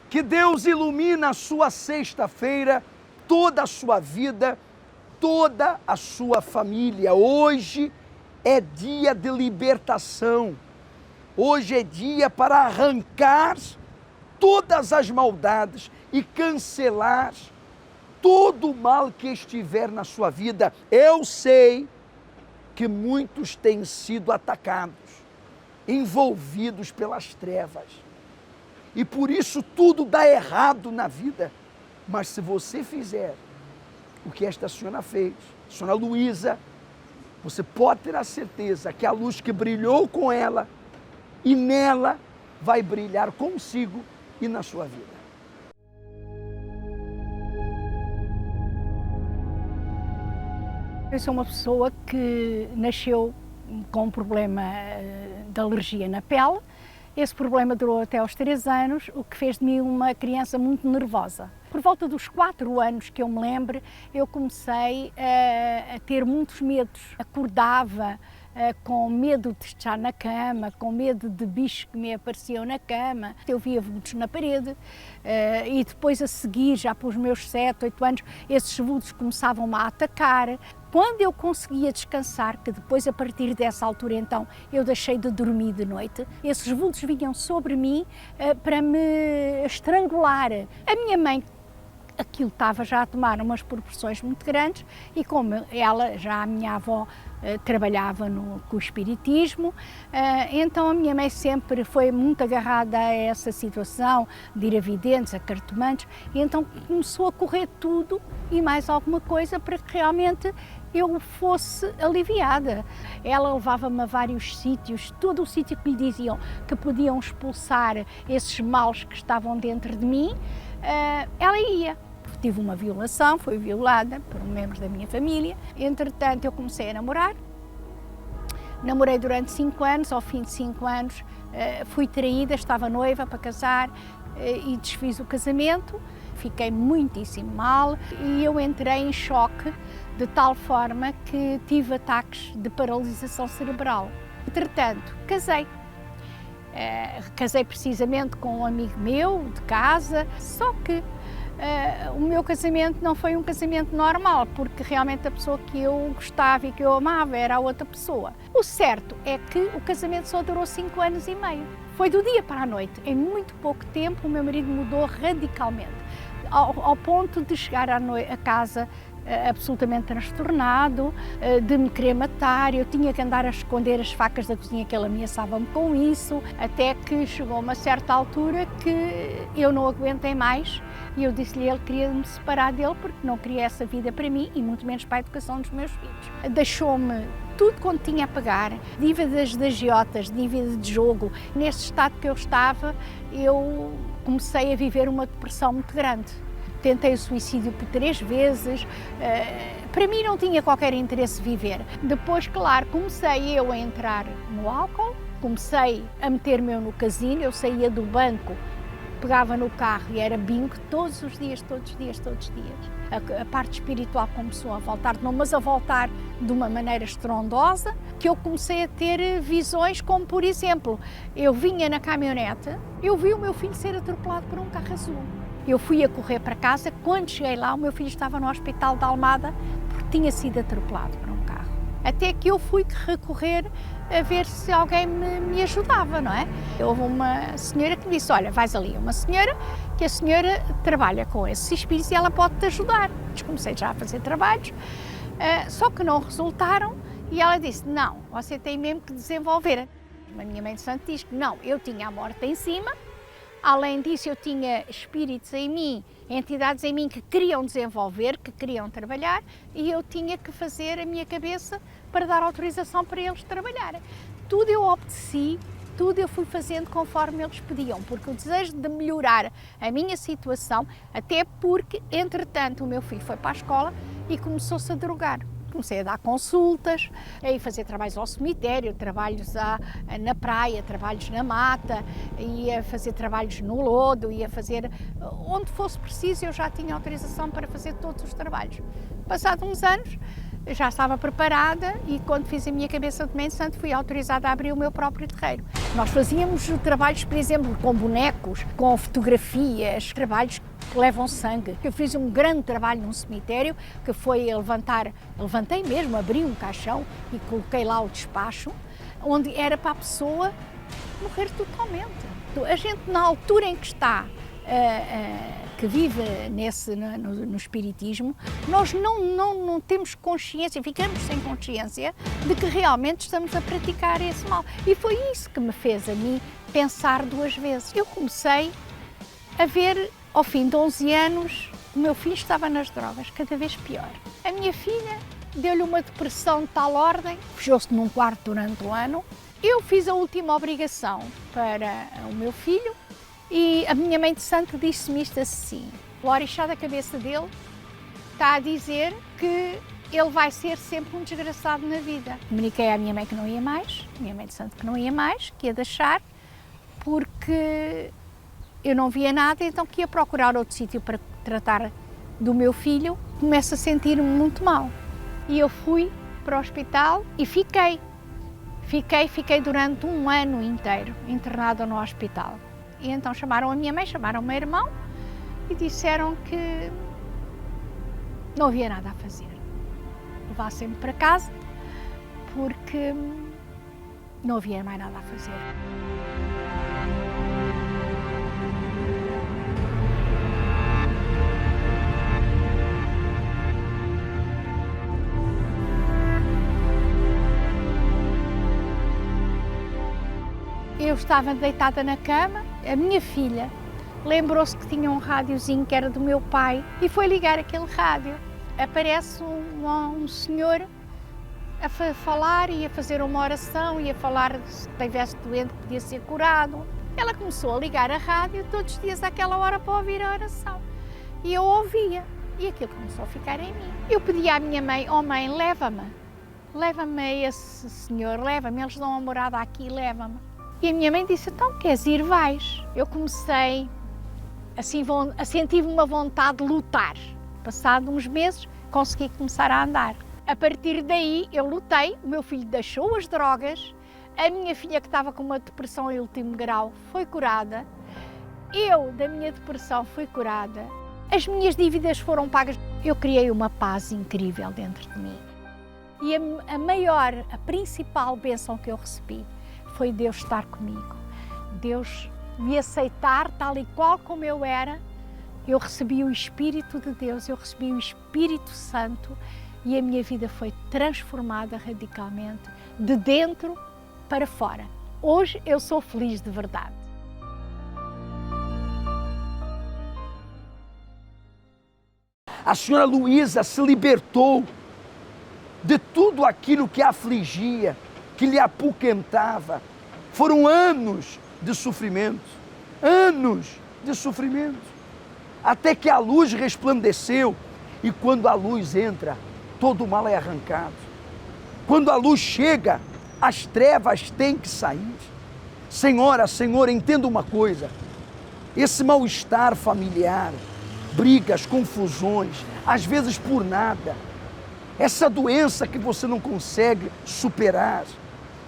Que Deus ilumine a sua sexta-feira, toda a sua vida, toda a sua família. Hoje é dia de libertação. Hoje é dia para arrancar todas as maldades e cancelar todo o mal que estiver na sua vida. Eu sei que muitos têm sido atacados, envolvidos pelas trevas. E por isso tudo dá errado na vida. Mas se você fizer o que esta senhora fez, a senhora Luísa, você pode ter a certeza que a luz que brilhou com ela e nela vai brilhar consigo e na sua vida. Eu sou uma pessoa que nasceu com um problema de alergia na pele. Esse problema durou até aos 3 anos, o que fez de mim uma criança muito nervosa. Por volta dos 4 anos que eu me lembro, eu comecei a ter muitos medos. Acordava com medo de estar na cama, com medo de bichos que me apareciam na cama. Eu via vultos na parede e depois a seguir, já pelos meus 7, 8 anos, esses vultos começavam-me a atacar. Quando eu conseguia descansar, que depois a partir dessa altura então eu deixei de dormir de noite, esses vultos vinham sobre mim para me estrangular. A minha mãe, aquilo estava já a tomar umas proporções muito grandes e como ela, já a minha avó, trabalhava com o espiritismo, então a minha mãe sempre foi muito agarrada a essa situação de ir a videntes, a cartomantes, e então começou a correr tudo e mais alguma coisa para que realmente eu fosse aliviada. Ela levava-me a vários sítios, todo o sítio que lhe diziam que podiam expulsar esses males que estavam dentro de mim, ela ia. Tive uma violação, fui violada por membros da minha família. Entretanto, eu comecei a namorar. Namorei durante 5 anos, ao fim de 5 anos fui traída, estava noiva para casar e desfiz o casamento. Fiquei muitíssimo mal e eu entrei em choque de tal forma que tive ataques de paralisação cerebral. Entretanto, casei. Casei precisamente com um amigo meu de casa, só que o meu casamento não foi um casamento normal, porque realmente a pessoa que eu gostava e que eu amava era a outra pessoa. O certo é que o casamento só durou 5 anos e meio. Foi do dia para a noite. Em muito pouco tempo o meu marido mudou radicalmente, ao ponto de chegar à casa absolutamente transtornado, de me querer matar. Eu tinha que andar a esconder as facas da cozinha, que ele ameaçava-me com isso, até que chegou a uma certa altura que eu não aguentei mais e eu disse-lhe que ele queria me separar dele porque não queria essa vida para mim e muito menos para a educação dos meus filhos. Deixou-me tudo quanto tinha a pagar, dívidas de agiotas, dívida de jogo. Nesse estado que eu estava, eu comecei a viver uma depressão muito grande. Tentei o suicídio por 3 vezes, para mim não tinha qualquer interesse viver. Depois, claro, comecei eu a entrar no álcool, comecei a meter-me no casino, eu saía do banco, pegava no carro e era bingo todos os dias. A parte espiritual começou a voltar de novo, mas a voltar de uma maneira estrondosa, que eu comecei a ter visões como, por exemplo, eu vinha na caminhonete, eu vi o meu filho ser atropelado por um carro azul. Eu fui a correr para casa, quando cheguei lá o meu filho estava no hospital de Almada porque tinha sido atropelado por um carro. Até que eu fui recorrer a ver se alguém me ajudava, não é? Houve uma senhora que me disse, olha, vais ali, uma senhora que a senhora trabalha com esses espíritos e ela pode te ajudar. Comecei já a fazer trabalhos, só que não resultaram e ela disse, não, você tem mesmo que desenvolver. A minha mãe de santo diz que não, eu tinha a morte em cima. Além disso, eu tinha espíritos em mim, entidades em mim que queriam desenvolver, que queriam trabalhar e eu tinha que fazer a minha cabeça para dar autorização para eles trabalharem. Tudo eu obedeci, tudo eu fui fazendo conforme eles pediam, porque o desejo de melhorar a minha situação, até porque, entretanto, o meu filho foi para a escola e começou-se a drogar. Comecei a dar consultas, a ir fazer trabalhos ao cemitério, trabalhos na praia, trabalhos na mata, ia fazer trabalhos no lodo, ia fazer onde fosse preciso, eu já tinha autorização para fazer todos os trabalhos. Passados uns anos, já estava preparada e quando fiz a minha cabeça de mãe de santo fui autorizada a abrir o meu próprio terreiro. Nós fazíamos trabalhos, por exemplo, com bonecos, com fotografias, trabalhos que levam sangue. Eu fiz um grande trabalho num cemitério, que foi levantei mesmo, abri um caixão e coloquei lá o despacho, onde era para a pessoa morrer totalmente. A gente, na altura em que está, que vive no espiritismo, nós não temos consciência, ficamos sem consciência de que realmente estamos a praticar esse mal. E foi isso que me fez a mim pensar duas vezes. Eu comecei a ver, ao fim de 11 anos, o meu filho estava nas drogas, cada vez pior. A minha filha deu-lhe uma depressão de tal ordem, fechou-se num quarto durante o ano. Eu fiz a última obrigação para o meu filho e a minha mãe de santo disse-me isto assim: o orixá da cabeça dele está a dizer que ele vai ser sempre um desgraçado na vida. Comuniquei à minha mãe que não ia mais, minha mãe de santo que não ia mais, que ia deixar, porque eu não via nada, então que ia procurar outro sítio para tratar do meu filho. Começo a sentir-me muito mal. E eu fui para o hospital e fiquei durante um ano inteiro internada no hospital. E então chamaram a minha mãe, chamaram o meu irmão e disseram que não havia nada a fazer. Levassem-me para casa porque não havia mais nada a fazer. Eu estava deitada na cama, a minha filha lembrou-se que tinha um rádiozinho que era do meu pai e foi ligar aquele rádio. Aparece um senhor a falar e a fazer uma oração e a falar que se estivesse doente que podia ser curado. Ela começou a ligar a rádio todos os dias àquela hora para ouvir a oração. E eu ouvia e aquilo começou a ficar em mim. Eu pedi à minha mãe: oh mãe, leva-me a esse senhor, leva-me, eles dão uma morada aqui, leva-me. E a minha mãe disse: então queres ir, vais. Eu comecei assim, a sentir uma vontade de lutar. Passado uns meses consegui começar a andar. A partir daí eu lutei, o meu filho deixou as drogas, a minha filha que estava com uma depressão em último grau foi curada, eu da minha depressão fui curada, as minhas dívidas foram pagas. Eu criei uma paz incrível dentro de mim. E a principal bênção que eu recebi foi Deus estar comigo, Deus me aceitar tal e qual como eu era. Eu recebi o Espírito de Deus, eu recebi o Espírito Santo e a minha vida foi transformada radicalmente, de dentro para fora. Hoje eu sou feliz de verdade. A senhora Luísa se libertou de tudo aquilo que a afligia, que lhe apoquentava. Foram anos de sofrimento, até que a luz resplandeceu, e quando a luz entra, todo o mal é arrancado. Quando a luz chega, as trevas têm que sair. Senhora, Senhor, entenda uma coisa: esse mal-estar familiar, brigas, confusões, às vezes por nada, essa doença que você não consegue superar,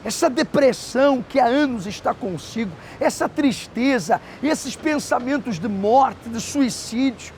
essa depressão que há anos está consigo, essa tristeza, esses pensamentos de morte, de suicídio,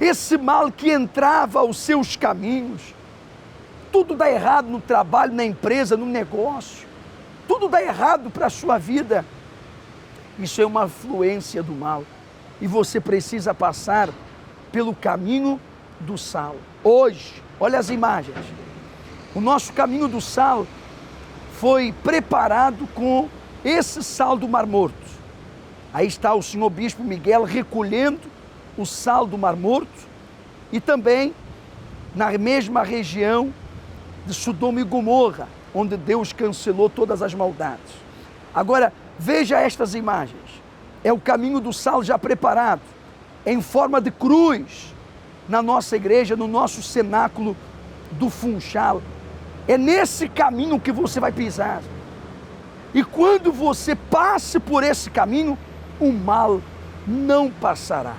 esse mal que entrava aos seus caminhos, tudo dá errado no trabalho, na empresa, no negócio, tudo dá errado para a sua vida. Isso é uma afluência do mal e você precisa passar pelo caminho do sal. Hoje, olha as imagens, o nosso caminho do sal foi preparado com esse sal do Mar Morto. Aí está o senhor Bispo Miguel recolhendo o sal do Mar Morto e também na mesma região de Sodoma e Gomorra, onde Deus cancelou todas as maldades. Agora, veja estas imagens. É o caminho do sal já preparado, em forma de cruz, na nossa igreja, no nosso cenáculo do Funchal. É nesse caminho que você vai pisar. E quando você passe por esse caminho, o mal não passará.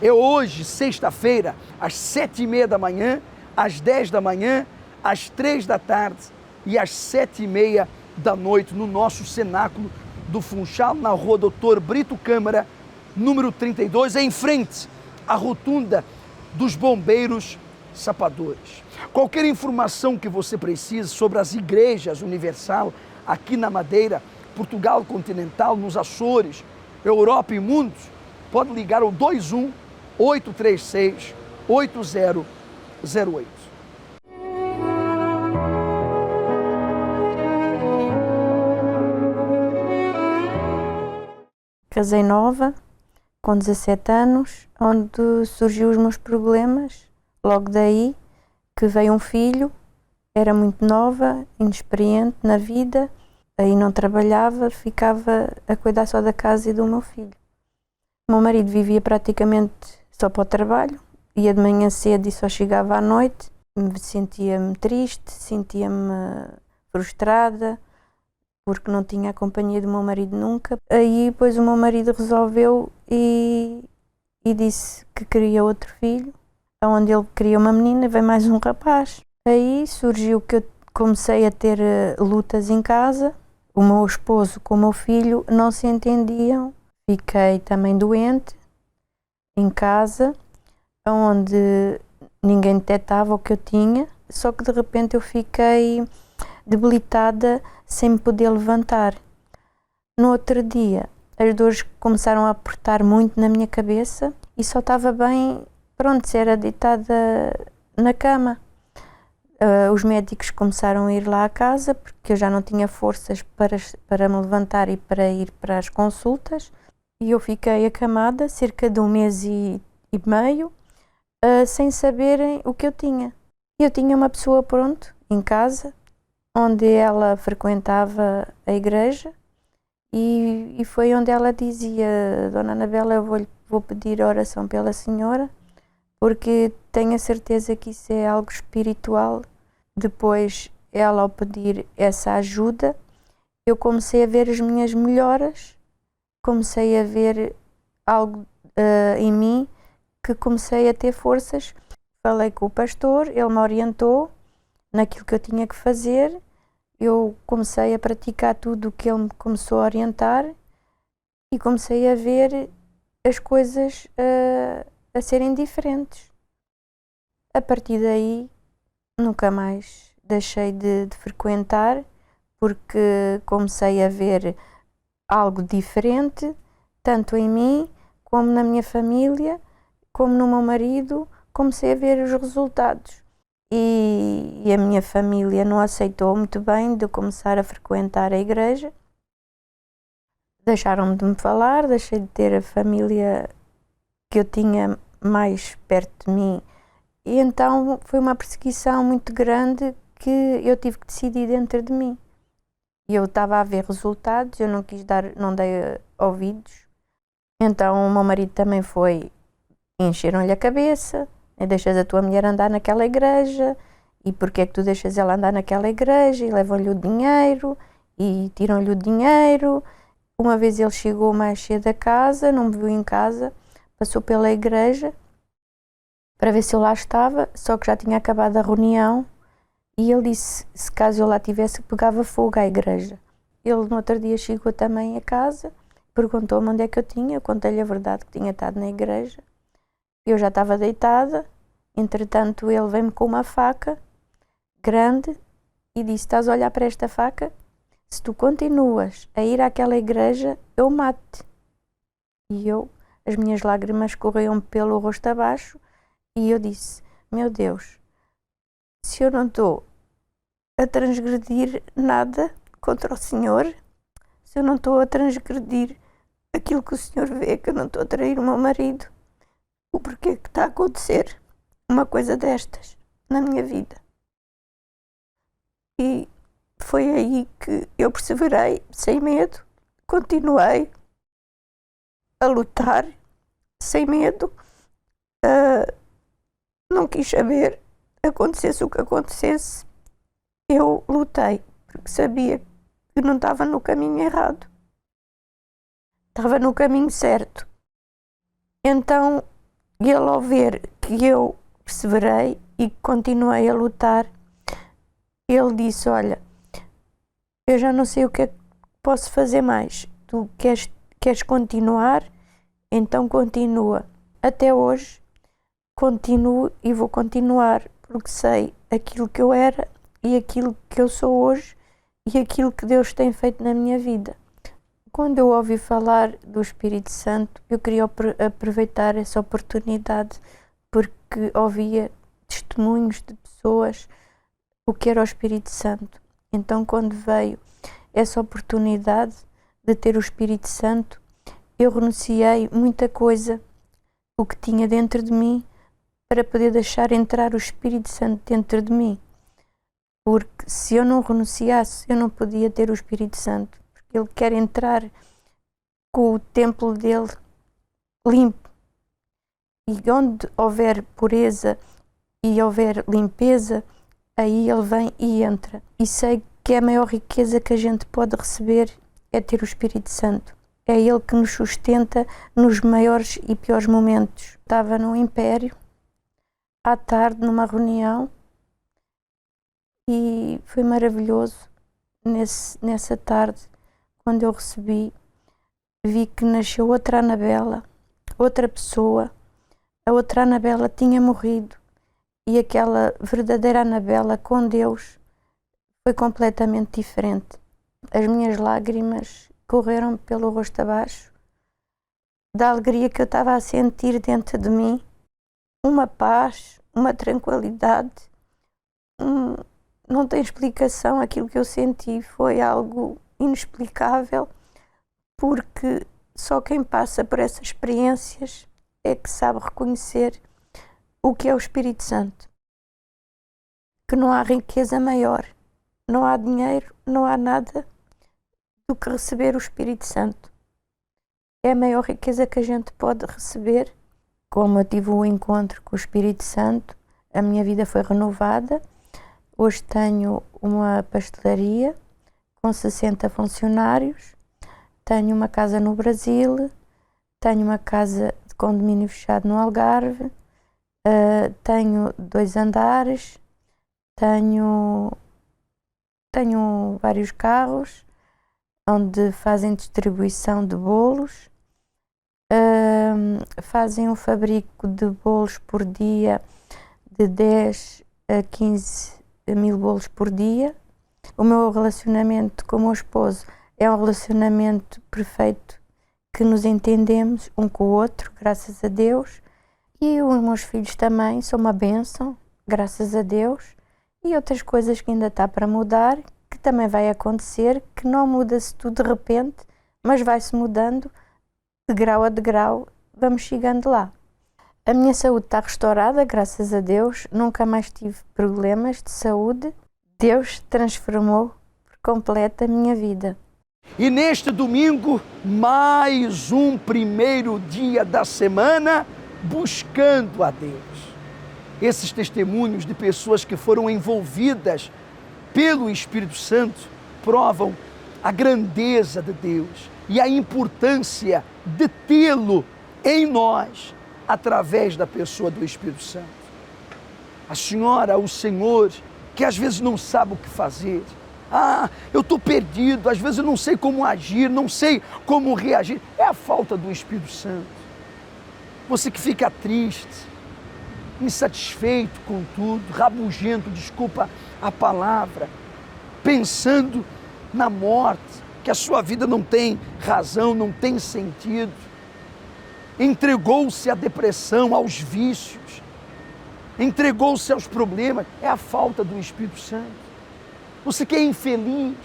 É hoje, sexta-feira, às 7h30 da manhã, às 10 da manhã, às 3 da tarde e às 7h30 da noite, no nosso cenáculo do Funchal, na rua Doutor Brito Câmara, número 32, em frente à rotunda dos Bombeiros Sapadores. Qualquer informação que você precise sobre as igrejas Universal aqui na Madeira, Portugal continental, nos Açores, Europa e mundo, pode ligar ao 21 836 8008. Casei nova, com 17 anos, onde surgiu os meus problemas. Logo daí que veio um filho, era muito nova, inexperiente na vida, aí não trabalhava, ficava a cuidar só da casa e do meu filho. O meu marido vivia praticamente só para o trabalho, ia de manhã cedo e só chegava à noite. Sentia-me triste, sentia-me frustrada, porque não tinha a companhia do meu marido nunca. Aí depois o meu marido resolveu e disse que queria outro filho, onde ele queria uma menina e veio mais um rapaz. Aí surgiu que eu comecei a ter lutas em casa. O meu esposo com o meu filho não se entendiam. Fiquei também doente em casa, onde ninguém detectava o que eu tinha, só que de repente eu fiquei debilitada sem me poder levantar. No outro dia, as dores começaram a apertar muito na minha cabeça e só estava bem, pronto, era deitada na cama. Os médicos começaram a ir lá à casa porque eu já não tinha forças para me levantar e para ir para as consultas, e eu fiquei acamada cerca de 1 mês e meio sem saberem o que eu tinha. Eu tinha uma pessoa, pronto, em casa, onde ela frequentava a igreja, e foi onde ela dizia: Dona Anabela, eu vou pedir oração pela senhora, porque tenho a certeza que isso é algo espiritual. Depois, ela, ao pedir essa ajuda, eu comecei a ver as minhas melhoras, comecei a ver algo em mim, que comecei a ter forças. Falei com o pastor, ele me orientou naquilo que eu tinha que fazer. Eu comecei a praticar tudo o que ele me começou a orientar e comecei a ver as coisas a serem diferentes. A partir daí, nunca mais deixei de frequentar, porque comecei a ver algo diferente, tanto em mim, como na minha família, como no meu marido. Comecei a ver os resultados. E a minha família não aceitou muito bem de eu começar a frequentar a igreja. Deixaram-me de me falar, deixei de ter a família que eu tinha mais perto de mim. E então foi uma perseguição muito grande que eu tive que decidir dentro de mim. E eu estava a ver resultados, eu não dei ouvidos. Então o meu marido também foi, encheram-lhe a cabeça: deixas a tua mulher andar naquela igreja, e porque é que tu deixas ela andar naquela igreja, e levam-lhe o dinheiro, e tiram-lhe o dinheiro. Uma vez ele chegou mais cedo a casa, não me viu em casa, passou pela igreja para ver se eu lá estava, só que já tinha acabado a reunião, e ele disse, se caso eu lá tivesse, pegava fogo à igreja. Ele no outro dia chegou também a casa, perguntou-me onde é que eu tinha, eu contei-lhe a verdade, que tinha estado na igreja. Eu já estava deitada, entretanto ele veio-me com uma faca grande e disse: estás a olhar para esta faca? Se tu continuas a ir àquela igreja, eu mato-te. E as minhas lágrimas corriam pelo rosto abaixo, e eu disse: meu Deus, se eu não estou a transgredir nada contra o Senhor, se eu não estou a transgredir aquilo que o Senhor vê, que eu não estou a trair o meu marido, o porquê que está a acontecer uma coisa destas na minha vida? E foi aí que eu perseverei, sem medo, continuei a lutar, sem medo, não quis saber, acontecesse o que acontecesse, eu lutei, porque sabia que não estava no caminho errado, estava no caminho certo. Então, ele, ao ver que eu perseverei e continuei a lutar, ele disse, olha, eu já não sei o que é que posso fazer mais. Tu queres continuar? Então continua. Até hoje, continuo e vou continuar, porque sei aquilo que eu era e aquilo que eu sou hoje e aquilo que Deus tem feito na minha vida. Quando eu ouvi falar do Espírito Santo, eu queria aproveitar essa oportunidade, porque ouvia testemunhos de pessoas o que era o Espírito Santo. Então, quando veio essa oportunidade de ter o Espírito Santo, eu renunciei muita coisa, o que tinha dentro de mim, para poder deixar entrar o Espírito Santo dentro de mim. Porque se eu não renunciasse, eu não podia ter o Espírito Santo. Porque Ele quer entrar com o templo dele limpo. E onde houver pureza e houver limpeza, aí Ele vem e entra. E sei que a maior riqueza que a gente pode receber é ter o Espírito Santo. É Ele que nos sustenta nos maiores e piores momentos. Estava no Império, à tarde, numa reunião, e foi maravilhoso. Nessa tarde, quando eu recebi, vi que nasceu outra Anabela, outra pessoa. A outra Anabela tinha morrido e aquela verdadeira Anabela com Deus foi completamente diferente. As minhas lágrimas correram pelo rosto abaixo, da alegria que eu estava a sentir dentro de mim, uma paz, uma tranquilidade. Não tem explicação aquilo que eu senti, foi algo inexplicável, porque só quem passa por essas experiências é que sabe reconhecer o que é o Espírito Santo. Que não há riqueza maior, não há dinheiro, não há nada do que receber o Espírito Santo. É a maior riqueza que a gente pode receber. Como eu tive um encontro com o Espírito Santo, a minha vida foi renovada. Hoje tenho uma pastelaria com 60 funcionários, tenho uma casa no Brasil, tenho uma casa de condomínio fechado no Algarve, tenho 2 andares, tenho vários carros onde fazem distribuição de bolos, fazem um fabrico de bolos por dia de 10 a 15 mil bolos por dia. O meu relacionamento com o meu esposo é um relacionamento perfeito, que nos entendemos um com o outro, graças a Deus. E os meus filhos também são uma bênção, graças a Deus. E outras coisas que ainda está para mudar, que também vai acontecer, que não muda-se tudo de repente, mas vai-se mudando de grau a degrau, vamos chegando lá. A minha saúde está restaurada, graças a Deus, nunca mais tive problemas de saúde. Deus transformou por completo a minha vida. E neste domingo, mais um primeiro dia da semana, buscando a Deus. Esses testemunhos de pessoas que foram envolvidas pelo Espírito Santo provam a grandeza de Deus e a importância de tê-lo em nós, através da pessoa do Espírito Santo. A senhora, o senhor, que às vezes não sabe o que fazer. Eu estou perdido, às vezes eu não sei como agir, não sei como reagir. É a falta do Espírito Santo. Você que fica triste, insatisfeito com tudo, rabugento, desculpa a palavra, pensando na morte, que a sua vida não tem razão, não tem sentido. Entregou-se à depressão, aos vícios, entregou-se aos problemas. É a falta do Espírito Santo. Você que é infeliz,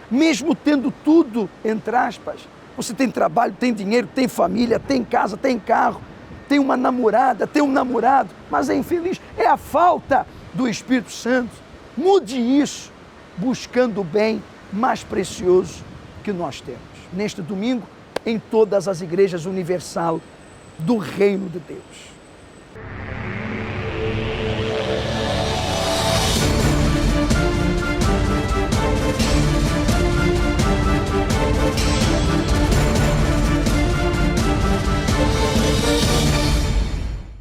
mesmo tendo tudo, entre aspas, você tem trabalho, tem dinheiro, tem família, tem casa, tem carro, tem uma namorada, tem um namorado, mas é infeliz. É a falta do Espírito Santo. Mude isso, buscando o bem mais precioso que nós temos. Neste domingo, em todas as igrejas universal do Reino de Deus.